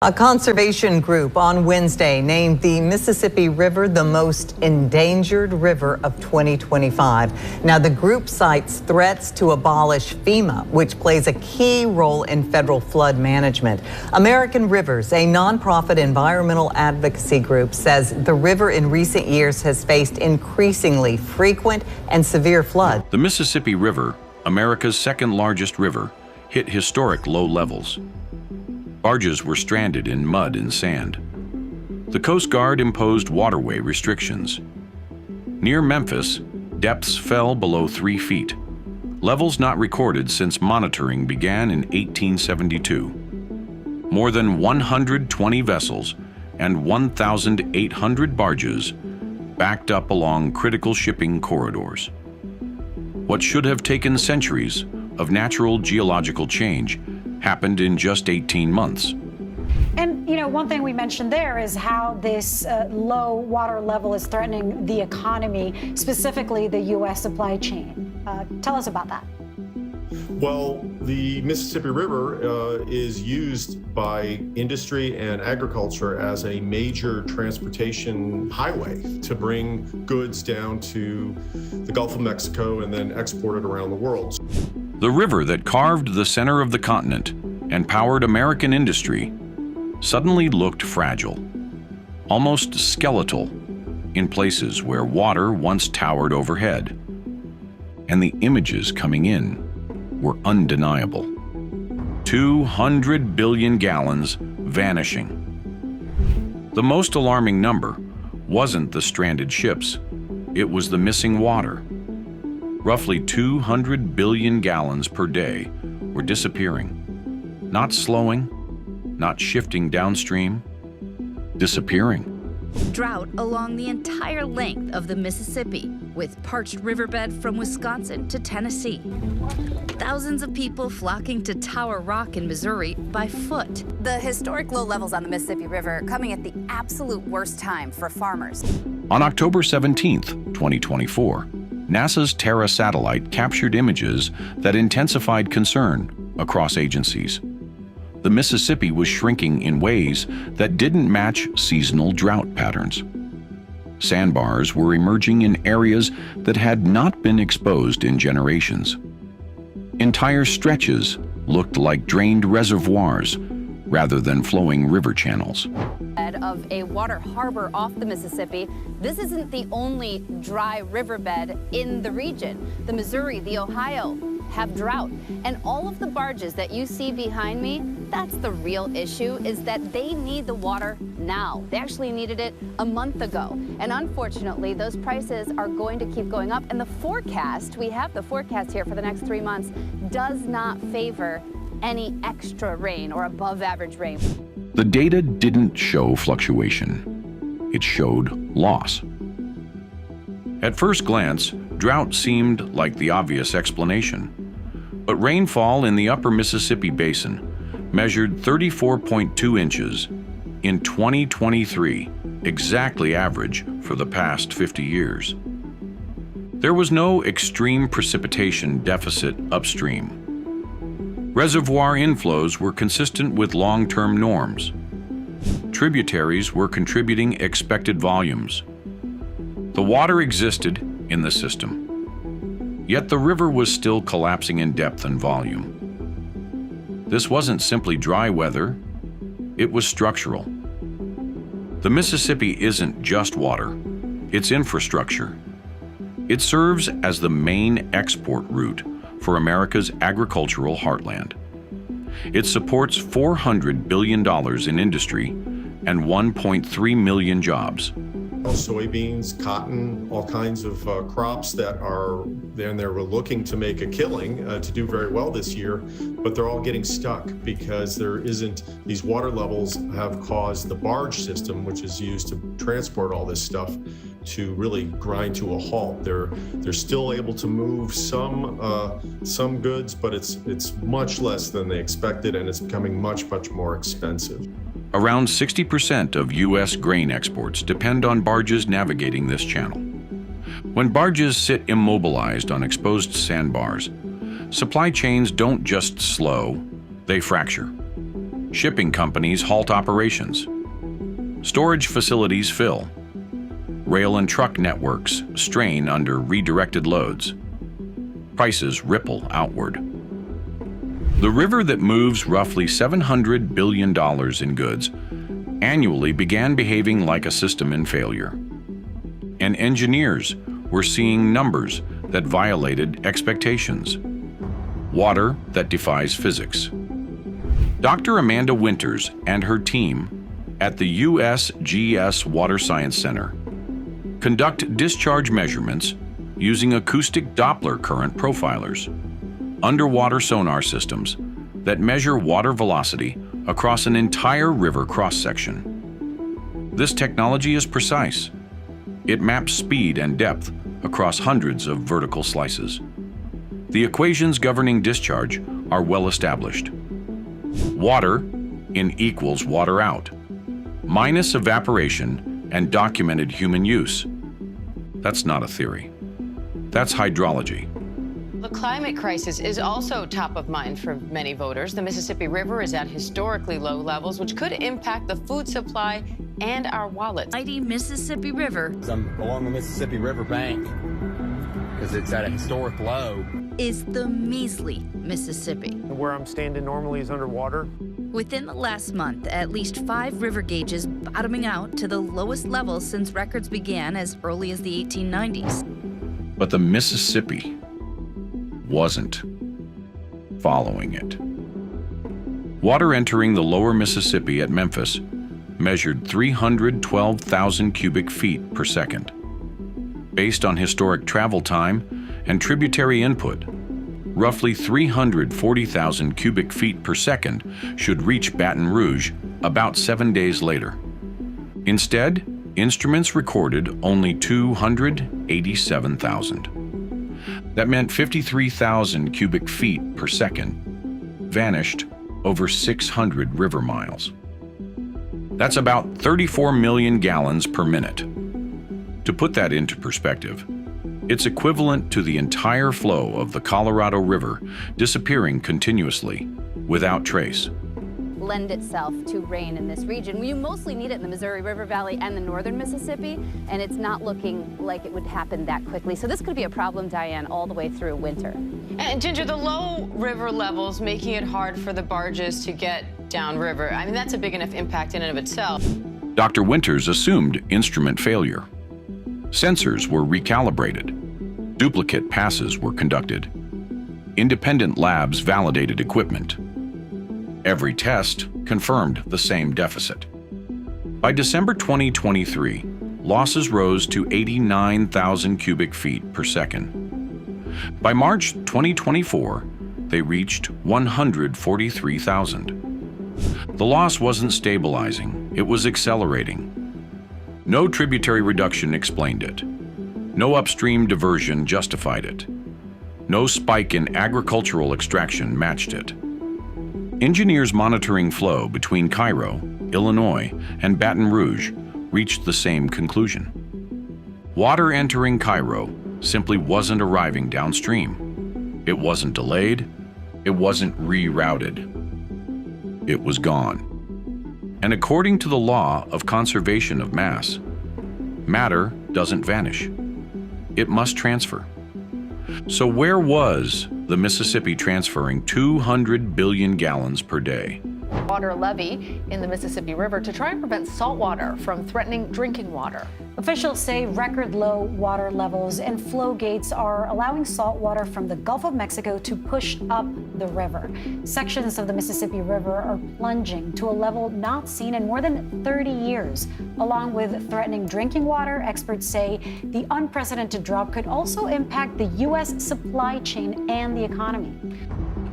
A conservation group on Wednesday named the Mississippi River the most endangered river of 2025. Now, the group cites threats to abolish FEMA, which plays a key role in federal flood management. American Rivers, a nonprofit environmental advocacy group, says the river in recent years has faced increasingly frequent and severe floods. The Mississippi River, America's second largest river, hit historic low levels. Barges were stranded in mud and sand. The Coast Guard imposed waterway restrictions. Near Memphis, depths fell below 3 feet, levels not recorded since monitoring began in 1872. More than 120 vessels and 1,800 barges backed up along critical shipping corridors. What should have taken centuries of natural geological change happened in just 18 months. And, one thing we mentioned there is how this low water level is threatening the economy, specifically the U.S. supply chain. Tell us about that. Well, the Mississippi River is used by industry and agriculture as a major transportation highway to bring goods down to the Gulf of Mexico and then exported around the world. The river that carved the center of the continent and powered American industry suddenly looked fragile, almost skeletal, in places where water once towered overhead. And the images coming in were undeniable. 200 billion gallons vanishing. The most alarming number wasn't the stranded ships, it was the missing water. Roughly 200 billion gallons per day were disappearing. Not slowing, not shifting downstream, disappearing. Drought along the entire length of the Mississippi, with parched riverbed from Wisconsin to Tennessee. Thousands of people flocking to Tower Rock in Missouri by foot. The historic low levels on the Mississippi River coming at the absolute worst time for farmers. On October 17th, 2024, NASA's Terra satellite captured images that intensified concern across agencies. The Mississippi was shrinking in ways that didn't match seasonal drought patterns. Sandbars were emerging in areas that had not been exposed in generations. Entire stretches looked like drained reservoirs rather than flowing river channels. Of a water harbor off the Mississippi, this isn't the only dry riverbed in the region. The Missouri, the Ohio have drought, and all of the barges that you see behind me, that's the real issue, is that they need the water now. They actually needed it a month ago, and unfortunately those prices are going to keep going up, and the forecast, we have the forecast here for the next 3 months, does not favor any extra rain or above average rain. The data didn't show fluctuation. It showed loss. At first glance, drought seemed like the obvious explanation. But rainfall in the upper Mississippi Basin measured 34.2 inches in 2023, exactly average for the past 50 years. There was no extreme precipitation deficit upstream. Reservoir inflows were consistent with long-term norms. Tributaries were contributing expected volumes. The water existed in the system, yet the river was still collapsing in depth and volume. This wasn't simply dry weather, it was structural. The Mississippi isn't just water, it's infrastructure. It serves as the main export route for America's agricultural heartland. It supports $400 billion in industry and 1.3 million jobs. Soybeans, cotton, all kinds of crops that are there, and they're looking to make a killing to do very well this year, but they're all getting stuck because there isn't, these water levels have caused the barge system, which is used to transport all this stuff, to really grind to a halt. They're still able to move some goods, but it's much less than they expected, and it's becoming much more expensive. Around 60% of U.S. grain exports depend on barges navigating this channel. When barges sit immobilized on exposed sandbars, supply chains don't just slow, they fracture. Shipping companies halt operations. Storage facilities fill. Rail and truck networks strain under redirected loads. Prices ripple outward. The river that moves roughly $700 billion in goods annually began behaving like a system in failure. And engineers were seeing numbers that violated expectations. Water that defies physics. Dr. Amanda Winters and her team at the USGS Water Science Center conduct discharge measurements using acoustic Doppler current profilers, underwater sonar systems that measure water velocity across an entire river cross-section. This technology is precise. It maps speed and depth across hundreds of vertical slices. The equations governing discharge are well established. Water in equals water out, minus evaporation and documented human use. That's not a theory. That's hydrology. The climate crisis is also top of mind for many voters. The Mississippi River is at historically low levels, which could impact the food supply and our wallets. Mighty Mississippi River I'm along the Mississippi River bank because it's at a historic low. is the measly Mississippi. Where I'm standing normally is underwater. Within the last month, at least 5 river gauges bottoming out to the lowest level since records began as early as the 1890s. But the Mississippi wasn't following it. Water entering the lower Mississippi at Memphis measured 312,000 cubic feet per second. Based on historic travel time and tributary input, roughly 340,000 cubic feet per second should reach Baton Rouge about 7 days later. Instead, instruments recorded only 287,000. That meant 53,000 cubic feet per second vanished over 600 river miles. That's about 34 million gallons per minute. To put that into perspective, it's equivalent to the entire flow of the Colorado River disappearing continuously, without trace. Lend itself to rain in this region. You mostly need it in the Missouri River Valley and the northern Mississippi, and it's not looking like it would happen that quickly. So this could be a problem, Diane, all the way through winter. And Ginger, the low river levels making it hard for the barges to get downriver. I mean, that's a big enough impact in and of itself. Dr. Winters assumed instrument failure. Sensors were recalibrated. Duplicate passes were conducted. Independent labs validated equipment. Every test confirmed the same deficit. By December 2023, losses rose to 89,000 cubic feet per second. By March 2024, they reached 143,000. The loss wasn't stabilizing, it was accelerating. No tributary reduction explained it. No upstream diversion justified it. No spike in agricultural extraction matched it. Engineers monitoring flow between Cairo, Illinois, and Baton Rouge reached the same conclusion. Water entering Cairo simply wasn't arriving downstream. It wasn't delayed. It wasn't rerouted. It was gone. And according to the law of conservation of mass, matter doesn't vanish. It must transfer. So where was the Mississippi transferring 200 billion gallons per day? Water levy in the Mississippi River to try and prevent salt water from threatening drinking water. Officials say record low water levels and flow gates are allowing salt water from the Gulf of Mexico to push up the river. Sections of the Mississippi River are plunging to a level not seen in more than 30 years. Along with threatening drinking water, experts say the unprecedented drop could also impact the U.S. supply chain and the economy.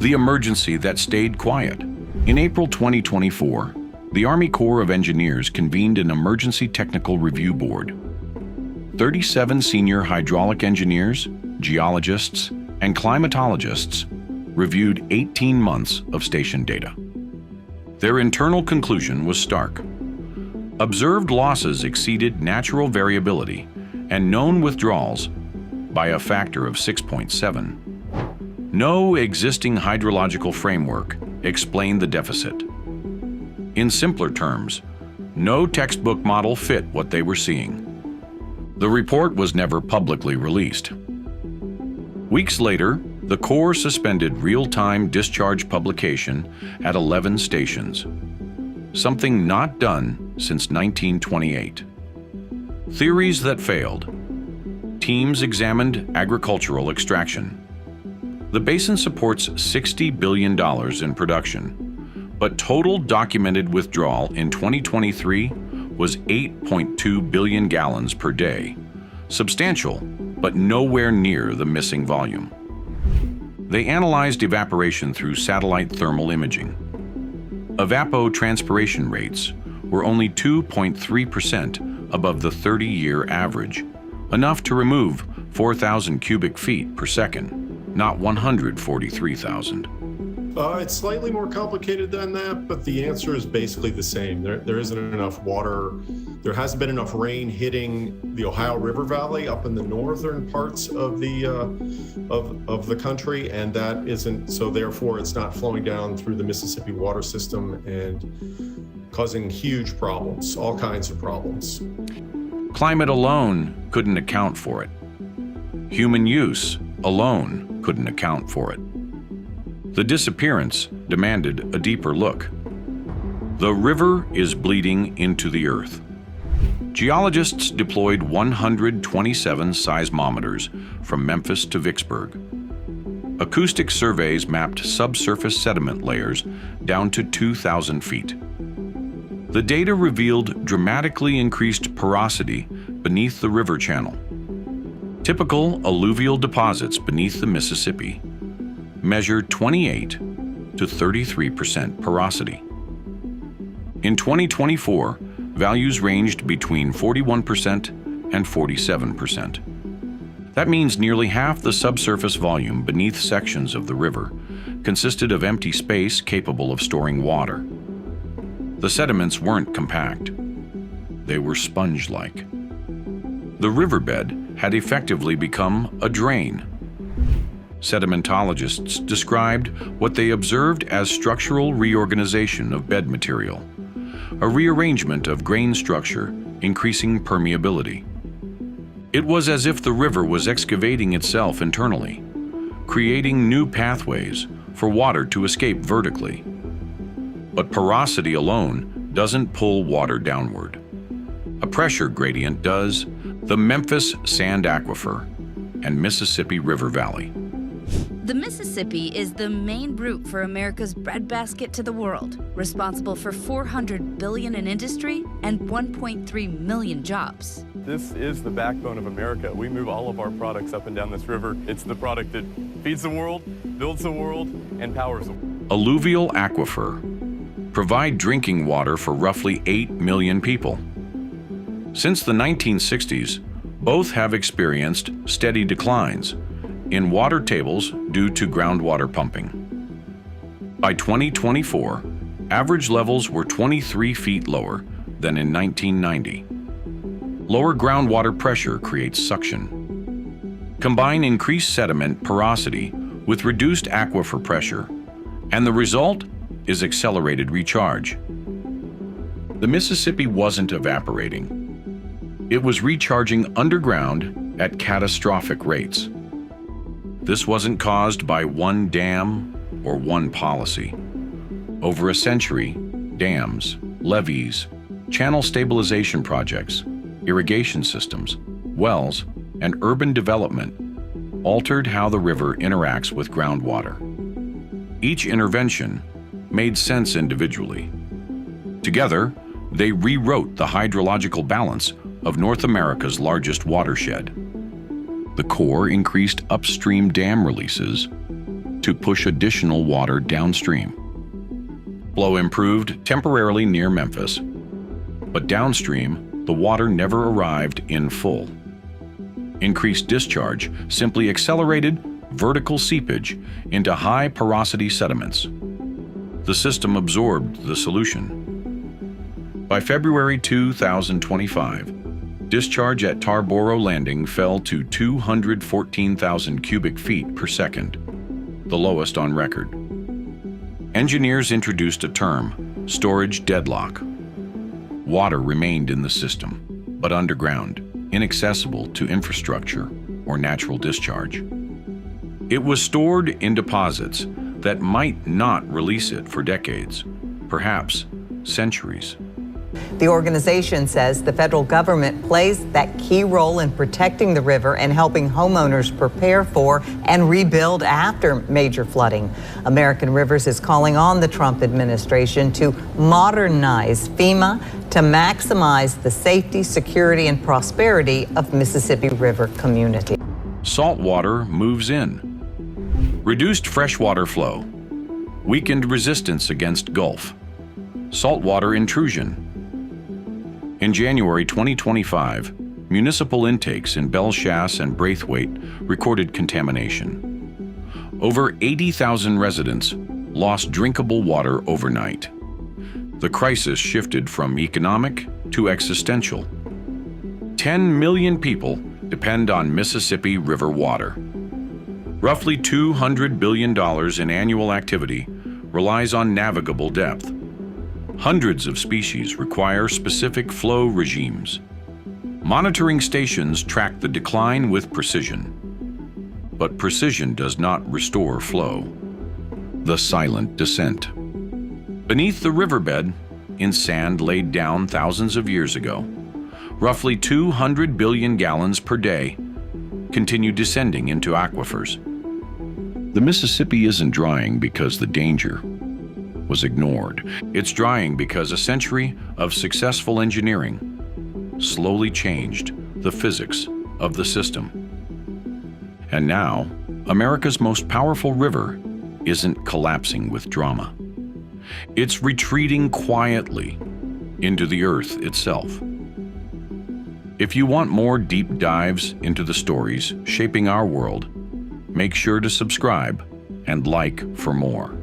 The emergency that stayed quiet. In April 2024, the Army Corps of Engineers convened an Emergency Technical Review Board. 37 senior hydraulic engineers, geologists, and climatologists reviewed 18 months of station data. Their internal conclusion was stark. Observed losses exceeded natural variability and known withdrawals by a factor of 6.7. No existing hydrological framework explained the deficit. In simpler terms, no textbook model fit what they were seeing. The report was never publicly released. Weeks later, the Corps suspended real-time discharge publication at 11 stations, something not done since 1928. Theories that failed. Teams examined agricultural extraction. The basin supports $60 billion in production, but total documented withdrawal in 2023 was 8.2 billion gallons per day. Substantial, but nowhere near the missing volume. They analyzed evaporation through satellite thermal imaging. Evapotranspiration rates were only 2.3% above the 30-year average, enough to remove 4,000 cubic feet per second, not 143,000. It's slightly more complicated than that, but the answer is basically the same. There isn't enough water. There hasn't been enough rain hitting the Ohio River Valley up in the northern parts of the country, and that isn't, so therefore it's not flowing down through the Mississippi water system and causing huge problems, all kinds of problems. Climate alone couldn't account for it. Human use alone couldn't account for it. The disappearance demanded a deeper look. The river is bleeding into the earth. Geologists deployed 127 seismometers from Memphis to Vicksburg. Acoustic surveys mapped subsurface sediment layers down to 2,000 feet. The data revealed dramatically increased porosity beneath the river channel. Typical alluvial deposits beneath the Mississippi measure 28 to 33% porosity. In 2024, values ranged between 41% and 47%. That means nearly half the subsurface volume beneath sections of the river consisted of empty space capable of storing water. The sediments weren't compact. They were sponge-like. The riverbed had effectively become a drain. Sedimentologists described what they observed as structural reorganization of bed material, a rearrangement of grain structure, increasing permeability. It was as if the river was excavating itself internally, creating new pathways for water to escape vertically. But porosity alone doesn't pull water downward. A pressure gradient does. The Memphis Sand Aquifer and Mississippi River Valley. The Mississippi is the main route for America's breadbasket to the world, responsible for $400 billion in industry and 1.3 million jobs. This is the backbone of America. We move all of our products up and down this river. It's the product that feeds the world, builds the world, and powers the world. Alluvial aquifer provide drinking water for roughly 8 million people. Since the 1960s, both have experienced steady declines in water tables due to groundwater pumping. By 2024, average levels were 23 feet lower than in 1990. Lower groundwater pressure creates suction. Combine increased sediment porosity with reduced aquifer pressure, and the result is accelerated recharge. The Mississippi wasn't evaporating. It was recharging underground at catastrophic rates. This wasn't caused by one dam or one policy. Over a century, dams, levees, channel stabilization projects, irrigation systems, wells, and urban development altered how the river interacts with groundwater. Each intervention made sense individually. Together, they rewrote the hydrological balance of North America's largest watershed. The Corps increased upstream dam releases to push additional water downstream. Flow improved temporarily near Memphis, but downstream, the water never arrived in full. Increased discharge simply accelerated vertical seepage into high porosity sediments. The system absorbed the solution. By February 2025, discharge at Tarboro Landing fell to 214,000 cubic feet per second, the lowest on record. Engineers introduced a term, Storage deadlock. Water remained in the system, but underground, inaccessible to infrastructure or natural discharge. It was stored in deposits that might not release it for decades, perhaps centuries. The organization says the federal government plays that key role in protecting the river and helping homeowners prepare for and rebuild after major flooding. American Rivers is calling on the Trump administration to modernize FEMA to maximize the safety, security, and prosperity of Mississippi River community. Salt water moves in. Reduced freshwater flow. Weakened resistance against Gulf. Saltwater intrusion. In January 2025, municipal intakes in Bellechasse and Braithwaite recorded contamination. Over 80,000 residents lost drinkable water overnight. The crisis shifted from economic to existential. 10 million people depend on Mississippi River water. Roughly $200 billion in annual activity relies on navigable depth. Hundreds of species require specific flow regimes. Monitoring stations track the decline with precision. But precision does not restore flow. The silent descent. Beneath the riverbed, in sand laid down thousands of years ago, roughly 200 billion gallons per day continue descending into aquifers. The Mississippi isn't drying because the danger was ignored. It's drying because a century of successful engineering slowly changed the physics of the system. And now, America's most powerful river isn't collapsing with drama. It's retreating quietly into the earth itself. If you want more deep dives into the stories shaping our world, make sure to subscribe and like for more.